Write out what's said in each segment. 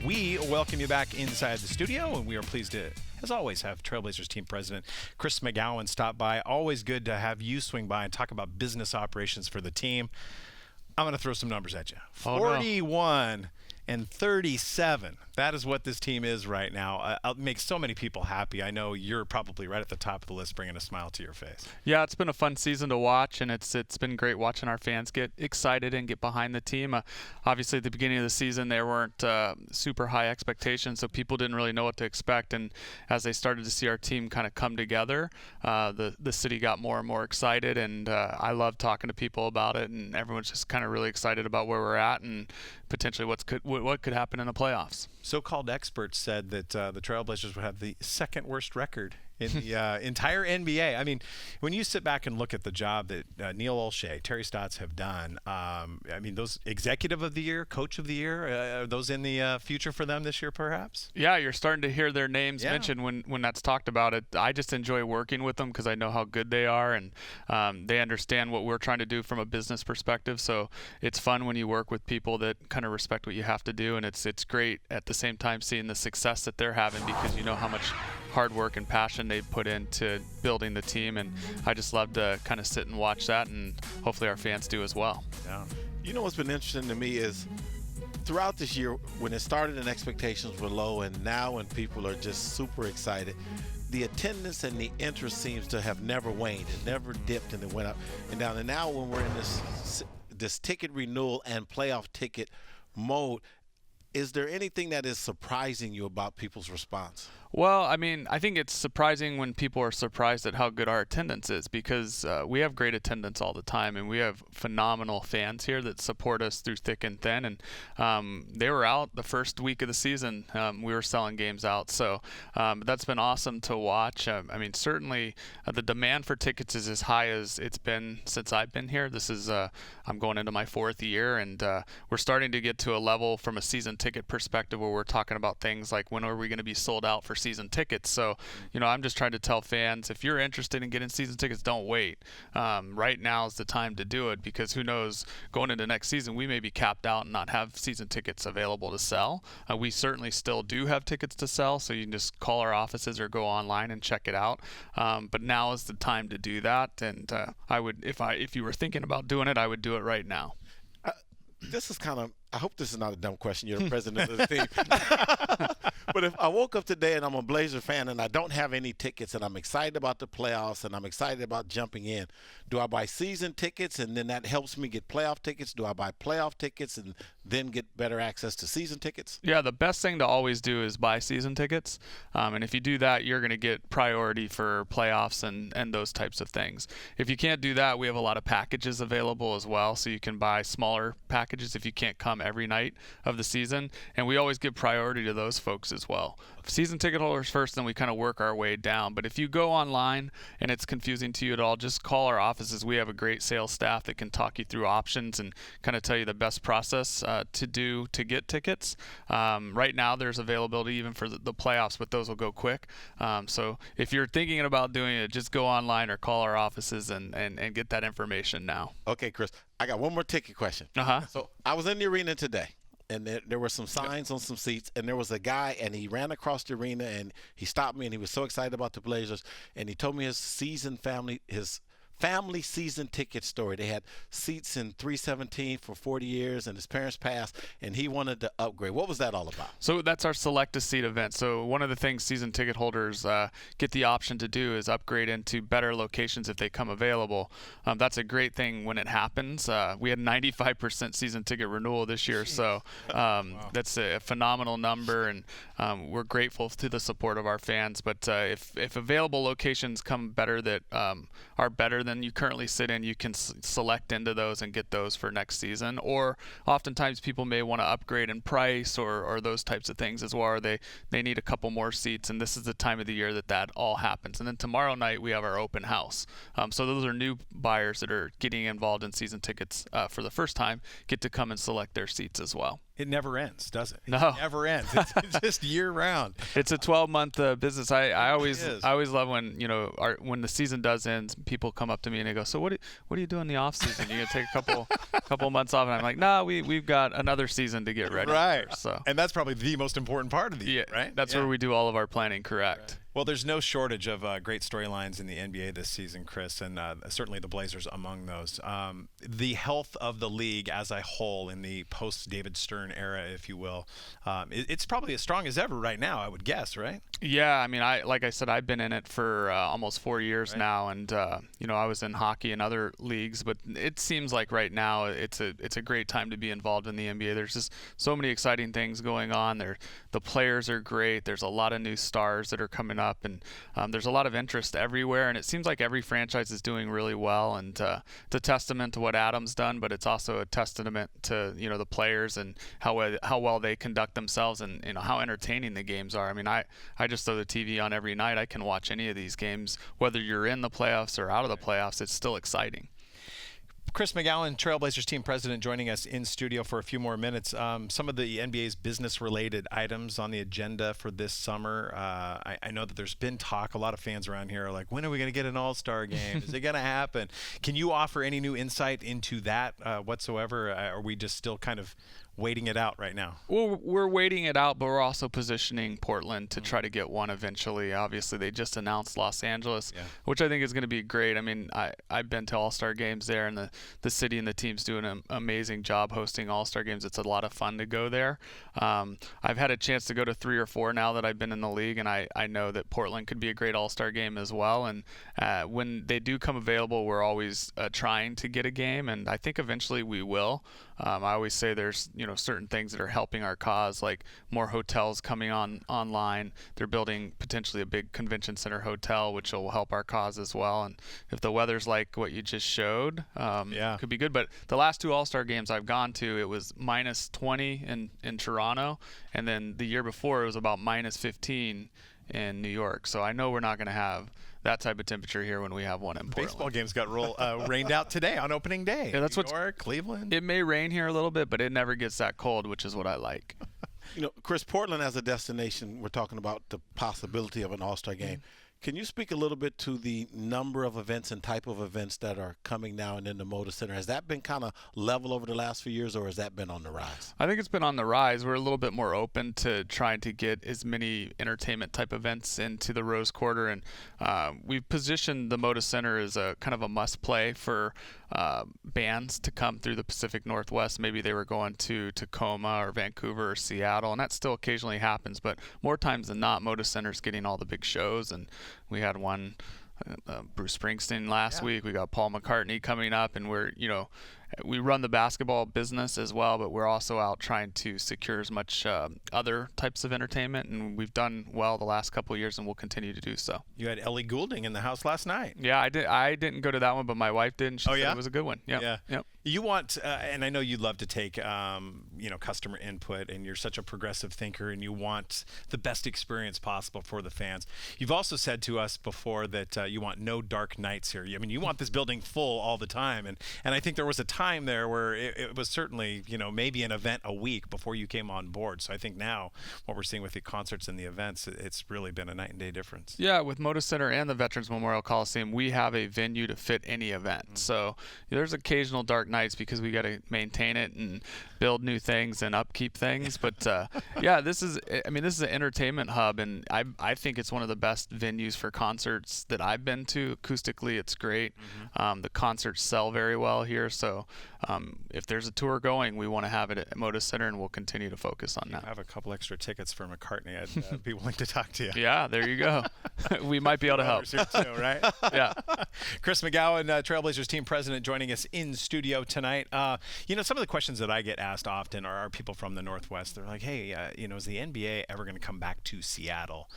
We welcome you back inside the studio, and we are pleased to, as always, have Trailblazers team president Chris McGowan stop by. Always good to have you swing by and talk about business operations for the team. I'm going to throw some numbers at you. 41 and 37. That is what this team is right now. It makes so many people happy. I know you're probably right at the top of the list, bringing a smile to your face. Yeah, it's been a fun season to watch, and it's been great watching our fans get excited and get behind the team. Obviously, at the beginning of the season, there weren't super high expectations, so people didn't really know what to expect. And as they started to see our team kind of come together, the city got more and more excited, and I love talking to people about it, and everyone's just kind of really excited about where we're at and potentially what could happen in the playoffs. So-called experts said that the Trailblazers would have the second worst record in the entire NBA. I mean, when you sit back and look at the job that Neil Olshey, Terry Stotts have done, I mean, those executive of the year, coach of the year, are those in the future for them this year, perhaps? Yeah, you're starting to hear their names mentioned when that's talked about. I just enjoy working with them because I know how good they are, and they understand what we're trying to do from a business perspective. So it's fun when you work with people that kind of respect what you have to do, and it's great at the same time seeing the success that they're having because you know how much hard work and passion they've put into building the team, and I just love to kind of sit and watch that, and hopefully our fans do as well. Yeah. You know what's been interesting to me is throughout this year when it started and expectations were low, and now when people are just super excited, the attendance and the interest seems to have never waned. It never dipped, and it went up and down. And now when we're in this ticket renewal and playoff ticket mode, is there anything that is surprising you about people's response? Well, I mean, I think it's surprising when people are surprised at how good our attendance is because we have great attendance all the time, and we have phenomenal fans here that support us through thick and thin. And they were out the first week of the season. We were selling games out. So that's been awesome to watch. I mean, certainly the demand for tickets is as high as it's been since I've been here. This is I'm going into my fourth year, and we're starting to get to a level from a season ticket perspective where we're talking about things like when are we going to be sold out for season tickets. So, you know, I'm just trying to tell fans, if you're interested in getting season tickets, don't wait. Right now is the time to do it because who knows, going into next season, we may be capped out and not have season tickets available to sell. We certainly still do have tickets to sell, so you can just call our offices or go online and check it out. But now is the time to do that, and I would, if you were thinking about doing it, I would do it right now. This is kind of, I hope this is not a dumb question. You're the president of the team. But if I woke up today and I'm a Blazer fan and I don't have any tickets and I'm excited about the playoffs and I'm excited about jumping in, do I buy season tickets and then that helps me get playoff tickets? Do I buy playoff tickets and then get better access to season tickets? Yeah, the best thing to always do is buy season tickets. And if you do that, you're going to get priority for playoffs and those types of things. If you can't do that, we have a lot of packages available as well. So you can buy smaller packages if you can't come every night of the season. And we always give priority to those folks as well. Season ticket holders first, then we kind of work our way down. But if you go online and it's confusing to you at all, just call our offices. We have a great sales staff that can talk you through options and kind of tell you the best process to get tickets. Right now there's availability even for the playoffs, but those will go quick. So if you're thinking about doing it, just go online or call our offices and get that information now. Okay, Chris, I got one more ticket question. So I was in the arena today, and there were some signs on some seats, and there was a guy, and he ran across the arena, and he stopped me, and he was so excited about the Blazers, and he told me his family season ticket story. They had seats in 317 for 40 years, and his parents passed, and he wanted to upgrade. What was that all about? So that's our Select a Seat event. So one of the things season ticket holders get the option to do is upgrade into better locations if they come available. That's a great thing when it happens. We had 95% season ticket renewal this year, so that's a phenomenal number, and we're grateful to the support of our fans. But if available locations come better that are better than you currently sit in, you can select into those and get those for next season. Or oftentimes people may want to upgrade in price or those types of things as well, or they need a couple more seats, and this is the time of the year that all happens. And then tomorrow night we have our open house. So those are new buyers that are getting involved in season tickets for the first time, get to come and select their seats as well. It never ends, does it? No. It never ends. It's just year round. It's a 12-month business. I always love when when the season does end, people come up to me and they go, "So what do you do in the off season? You gonna take a couple months off?" And I'm like, "No, we've got another season to get ready." Right. For, so. And that's probably the most important part of the year, right? That's where we do all of our planning. Correct. Right. Well, there's no shortage of great storylines in the NBA this season, Chris, and certainly the Blazers among those. The health of the league as a whole in the post-David Stern era, if you will, it's probably as strong as ever right now, I would guess, right? Yeah, I mean, like I said, I've been in it for almost 4 years now, and I was in hockey and other leagues, but it seems like right now it's a great time to be involved in the NBA. There's just so many exciting things going on. The players are great. There's a lot of new stars that are coming up, and there's a lot of interest everywhere, and it seems like every franchise is doing really well, and it's a testament to what Adam's done, but it's also a testament to the players and how well they conduct themselves, and how entertaining the games are. I mean, I just throw the TV on every night. I can watch any of these games, whether you're in the playoffs or out of the playoffs. It's still exciting. Chris McGowan, Trailblazers team president, joining us in studio for a few more minutes. Some of the NBA's business-related items on the agenda for this summer. I know that there's been talk. A lot of fans around here are like, when are we going to get an All-Star game? Is it going to happen? Can you offer any new insight into that whatsoever? Are we just still kind of waiting it out right now? Well, we're waiting it out, but we're also positioning Portland to try to get one eventually. Obviously, they just announced Los Angeles, which I think is going to be great. I mean, I've been to All-Star games there, and the city and the team's doing an amazing job hosting All-Star games. It's a lot of fun to go there. I've had a chance to go to 3 or 4 now that I've been in the league, and I know that Portland could be a great All-Star game as well. And when they do come available, we're always trying to get a game, and I think eventually we will. I always say there's certain things that are helping our cause, like more hotels coming online. They're building potentially a big convention center hotel, which will help our cause as well. And if the weather's like what you just showed, it could be good. But the last 2 All-Star games I've gone to, it was minus 20 in Toronto, and then the year before it was about minus 15 in New York. So I know we're not going to have that type of temperature here when we have one in Portland. Baseball games got rained out today on opening day. Yeah, that's New York, Cleveland. It may rain here a little bit, but it never gets that cold, which is what I like. Chris, Portland as a destination, we're talking about the possibility of an All-Star game. Can you speak a little bit to the number of events and type of events that are coming now and in the Moda Center? Has that been kind of level over the last few years, or has that been on the rise? I think it's been on the rise. We're a little bit more open to trying to get as many entertainment type events into the Rose Quarter, and we've positioned the Moda Center as a kind of a must play for bands to come through the Pacific Northwest. Maybe they were going to Tacoma or Vancouver or Seattle, and that still occasionally happens, but more times than not, Moda Center's getting all the big shows, and we had one Bruce Springsteen last week. We got Paul McCartney coming up, and we run the basketball business as well, but we're also out trying to secure as much other types of entertainment, and we've done well the last couple of years, and we'll continue to do so. You had Ellie Goulding in the house last night. Yeah, I did. I didn't go to that one, but my wife did, and she said it was a good one. Yep. You want, and I know you'd love to take, customer input, and you're such a progressive thinker, and you want the best experience possible for the fans. You've also said to us before that you want no dark nights here. I mean, you want this building full all the time, and I think there was a time there where it was certainly, maybe an event a week before you came on board. So I think now what we're seeing with the concerts and the events, it's really been a night and day difference. Yeah, with Moda Center and the Veterans Memorial Coliseum, we have a venue to fit any event. So there's occasional dark nights because we got to maintain it and build new things and upkeep things. But this is an entertainment hub, and I think it's one of the best venues for concerts that I've been to. Acoustically, it's great. The concerts sell very well here, so if there's a tour going, we want to have it at Moda Center, and we'll continue to focus on that. I have a couple extra tickets for McCartney. I'd be willing to talk to you. Yeah, there you go. We might be able to help. Here too, right? Yeah. Chris McGowan, Trailblazers team president, joining us in studio tonight. Some of the questions that I get asked often are people from the Northwest. They're like, hey, is the NBA ever going to come back to Seattle?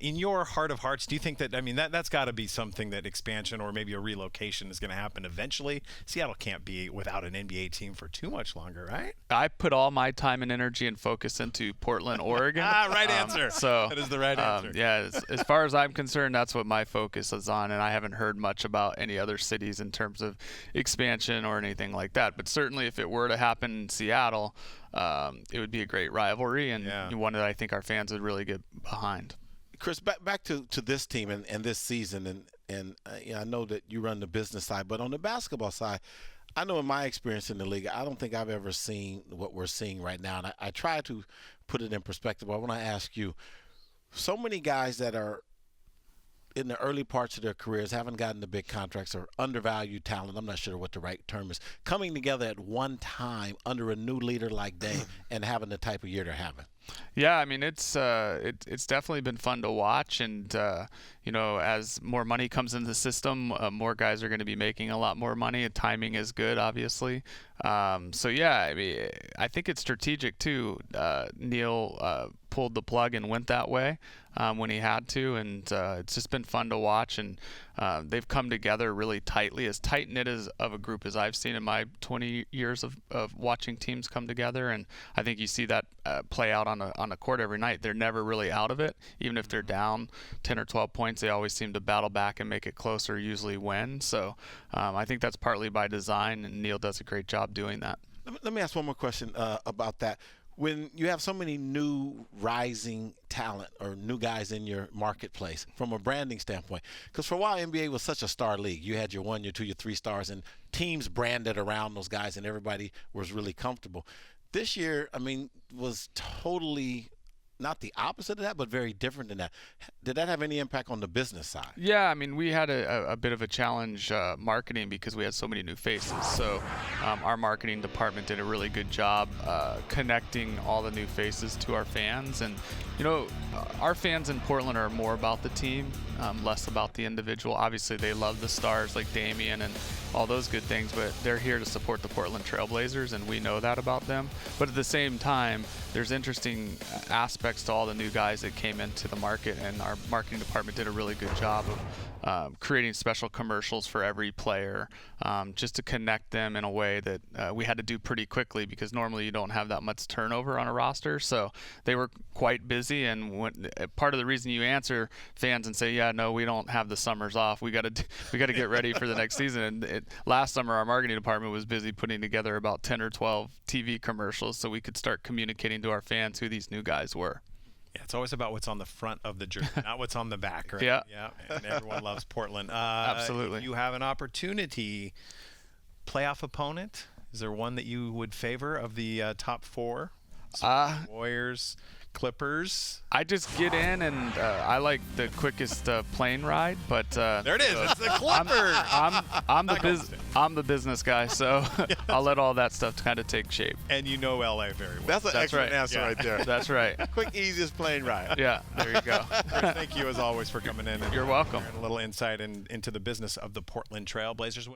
In your heart of hearts, do you think that, that's got to be something that expansion or maybe a relocation is going to happen eventually? Seattle can't be without an NBA team for too much longer, right? I put all my time and energy and focus into Portland, Oregon. Right answer. So that is the right answer. Yeah, as far as I'm concerned, that's what my focus is on, and I haven't heard much about any other cities in terms of expansion or anything like that. But certainly, if it were to happen in Seattle, it would be a great rivalry and one that I think our fans would really get behind. Chris, back to this team and this season, and I know that you run the business side, but on the basketball side, I know in my experience in the league, I don't think I've ever seen what we're seeing right now. And I try to put it in perspective. I want to ask you, so many guys that are in the early parts of their careers, haven't gotten the big contracts, or undervalued talent, I'm not sure what the right term is, coming together at one time under a new leader like Dame and having the type of year they're having. Yeah, I mean it's definitely been fun to watch, and as more money comes into the system, more guys are going to be making a lot more money, and timing is good, obviously. So yeah, I mean I think it's strategic too. Neil pulled the plug and went that way when he had to, and it's just been fun to watch, and they've come together really tightly, as tight-knit of a group as I've seen in my 20 years of watching teams come together, and I think you see that play out on a court every night. They're never really out of it. Even if they're down 10 or 12 points, they always seem to battle back and make it closer, usually win. So I think that's partly by design, and Neil does a great job doing that. Let me ask one more question about that. When you have so many new rising talent or new guys in your marketplace from a branding standpoint, because for a while NBA was such a star league. You had your 1, your 2, your 3 stars, and teams branded around those guys, and everybody was really comfortable. This year, I mean, was totally not the opposite of that, but very different than that. Did that have any impact on the business side? Yeah, I mean, we had a bit of a challenge marketing because we had so many new faces. So our marketing department did a really good job connecting all the new faces to our fans. And, our fans in Portland are more about the team, less about the individual. Obviously, they love the stars like Damian and all those good things, but they're here to support the Portland Trail Blazers, and we know that about them. But at the same time, there's interesting aspects to all the new guys that came into the market, and our marketing department did a really good job of creating special commercials for every player, just to connect them in a way that we had to do pretty quickly, because normally you don't have that much turnover on a roster. So they were quite busy, and part of the reason you answer fans and say, yeah, no, we don't have the summers off, we got to get ready for the next season. And last summer our marketing department was busy putting together about 10 or 12 TV commercials so we could start communicating to our fans who these new guys were. Yeah, it's always about what's on the front of the jersey, not what's on the back, right? Yeah. And everyone loves Portland. Absolutely. You have an opportunity. Playoff opponent? Is there one that you would favor of the top 4? Warriors, Clippers. I just get in, and I like the quickest plane ride, but there it is. It's the Clippers. I'm the business guy, so I'll let all that stuff kind of take shape. And you know LA very well. That's an excellent right. answer right there. That's right. Quick, easiest plane ride. Yeah, there you go. Chris, thank you as always for coming in. And You're welcome. A little insight into the business of the Portland Trail Blazers.